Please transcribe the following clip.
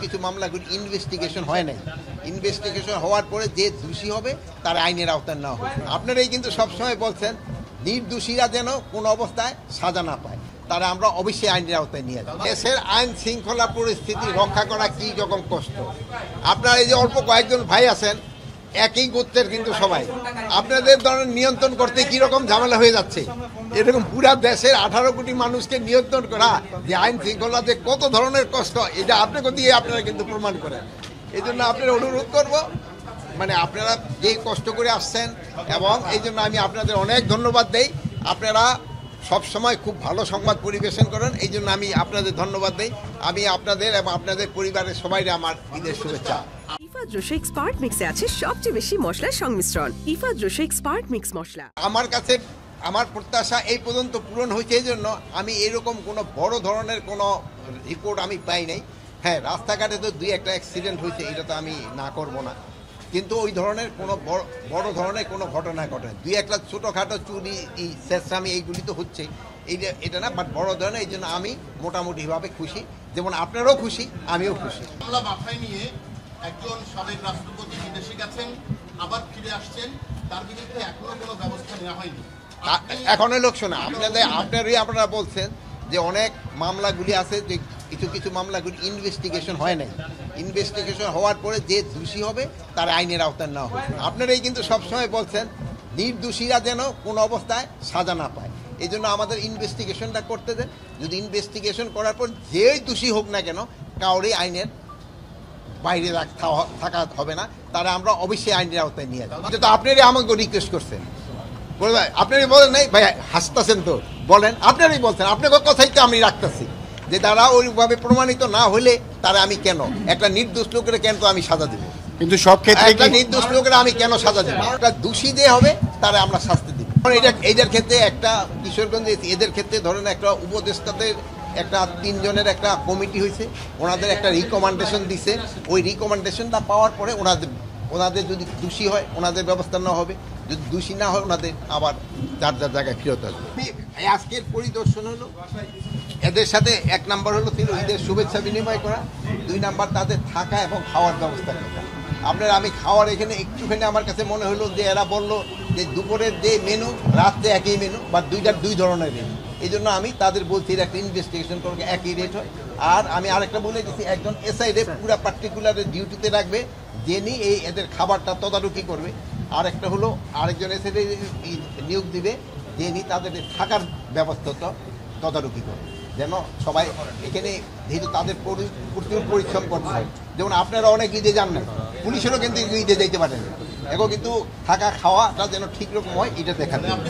কিছু মামলাগুলি ইনভেস্টিগেশন হয় নাই। ইনভেস্টিগেশন হওয়ার পরে যে দোষী হবে তার আইনের আওতায় নেওয়া হবে। আপনারাই কিন্তু সবসময় বলছেন নির্দোষীরা যেন কোনো অবস্থায় সাজা না পায়, তারা আমরা অবশ্যই আইনের আওতায় নিয়ে যাই। দেশের আইন শৃঙ্খলা পরিস্থিতি রক্ষা করা কি রকম কষ্ট। আপনার এই যে অল্প কয়েকজন ভাই আছেন একই গোত্রের কিন্তু সবাই, আপনাদের ধরনের নিয়ন্ত্রণ করতে কি রকম ঝামেলা হয়ে যাচ্ছে। এরকম পুরা দেশের 18 কোটি মানুষকে নিয়ন্ত্রণ করা যে আইন শৃঙ্খলাতে কত ধরনের কষ্ট, এটা আপনাকে দিয়ে আপনারা কিন্তু প্রমাণ করেন। এই জন্য আপনারা অনুরোধ করব, মানে আপনারা যে কষ্ট করে আসছেন এবং এই জন্য আমি আপনাদের অনেক ধন্যবাদ দেই। আপনারা সবসময় খুব ভালো সংবাদ পরিবেশন করেন, এই জন্য আমি আপনাদের ধন্যবাদ দেই। আমি আপনাদের এবং আপনাদের পরিবারের সবাইকে আমার ঈদের শুভেচ্ছা। ইফা জোশে এক্সপার্ট মিক্সে আছে সবচেয়ে বেশি মশলার সংমিশ্রণ। ইফা জোশে এক্সপার্ট মিক্স মশলা। আমার কাছে আমার প্রত্যাশা এই পর্যন্ত পূরণ হয়েছে, এই জন্য আমি এরকম কোনো বড় ধরনের কোনো রিপোর্ট আমি পাই নাই। হ্যাঁ, রাস্তাঘাটে তো 2-1টা অ্যাক্সিডেন্ট হয়েছে, এটা তো আমি না করব না, কিন্তু ওই ধরনের কোনো বড় ধরনের কোনো ঘটনা ঘটে 2-1টা ছোটোখাটো চুরি চেষ্টামি এইগুলি তো হচ্ছে, এটা না, বাট বড় ধরনের। এই জন্য আমি মোটামুটিভাবে খুশি, যেমন আপনারাও খুশি, আমিও খুশি। মামলা মাথায় নিয়ে একজন সাবেক রাষ্ট্রপতি বিদেশে গেছেন, আবার ফিরে আসছেন, তার বিরুদ্ধে এখনো কোনো ব্যবস্থা নেওয়া হয়নি। এখনো লোক শোনা আপনারা বলছেন যে অনেক মামলাগুলি আছে, যে কিছু মামলাগুলি ইনভেস্টিগেশন হয় নাই। ইনভেস্টিগেশন হওয়ার পরে যে দোষী হবে তার আইনের আওতায় নেওয়া হবে। আপনারাই কিন্তু সবসময় বলছেন নির্দোষীরা যেন কোনো অবস্থায় সাজা না পায়, এই জন্য আমাদের ইনভেস্টিগেশনটা করতে দেন। যদি ইনভেস্টিগেশন করার পর যেই দোষী হোক না কেন, কাউরে আইনের বাইরে থাকা হবে না, তারা আমরা অবশ্যই আইনের আওতায় নিয়ে যাবো। এটা তো আপনারই আমাকে রিকোয়েস্ট করছেন, আপনারই বলেন নাই ভাই, হাসতেছেন তো, বলেন আপনারই বলছেন, আপনার কথাই তো আমি রাখতেছি যে তারা ওইভাবে প্রমাণিত না হলে তারা আমি কেন একটা নির্দোষ লোকের কেন তো আমি সাজা দেবো, কিন্তু সব ক্ষেত্রে একটা নির্দোষ লোকের আমি কেন সাজা দেবো? একটা দোষী যে হবে তারা আমরা শাস্তি দিব। এদের ক্ষেত্রে একটা কিশোরগঞ্জে এদের ক্ষেত্রে ধরেন একটা উপদেষ্টাদের একটা 3 জনের একটা কমিটি হয়েছে, ওনাদের একটা রিকমেন্ডেশন দিছে, ওই রিকমেন্ডেশনটা পাওয়ার পরে ওনাদের যদি দোষী হয় ওনাদের ব্যবস্থা নেওয়া হবে, যদি দোষী না হয় ওনাদের আবার যার জায়গায় ফেরত আসবে। আজকের পরিদর্শন হলো এদের সাথে 1 নাম্বার হলো ছিল ঈদের শুভেচ্ছা বিনিময় করা, 2 নাম্বার তাদের থাকা এবং খাওয়ার ব্যবস্থা করা। আপনার আমি খাওয়ার এখানে একটুখানি আমার কাছে মনে হলো যে এরা বললো যে দুপুরের যে মেনু রাত্রে একই মেনু বা 2 ধরনের মেনু, এই জন্য আমি তাদের বলছি একটা ইনভেস্টিগেশন করবে একই রেট হয়। আর আমি আরেকটা বলে দিচ্ছি, একজন এসআইডে পুরো পার্টিকুলার ডিউটিতে রাখবে, যিনি এদের খাবারটা তদারকি করবে। আর একটা হলো আরেকজন এসআইডে নিয়োগ দিবে, যিনি তাদের থাকার ব্যবস্থা তদারকি করবে, যেন সবাই এখানে যেহেতু তাদের প্রচুর পরিশ্রম করতে হয়। যেমন আপনারা অনেক ঈদে যান না, পুলিশেরও কিন্তু ঈদে যাইতে পারেন, এখন কিন্তু থাকা খাওয়াটা যেন ঠিক রকম হয় এটা দেখাতে হবে।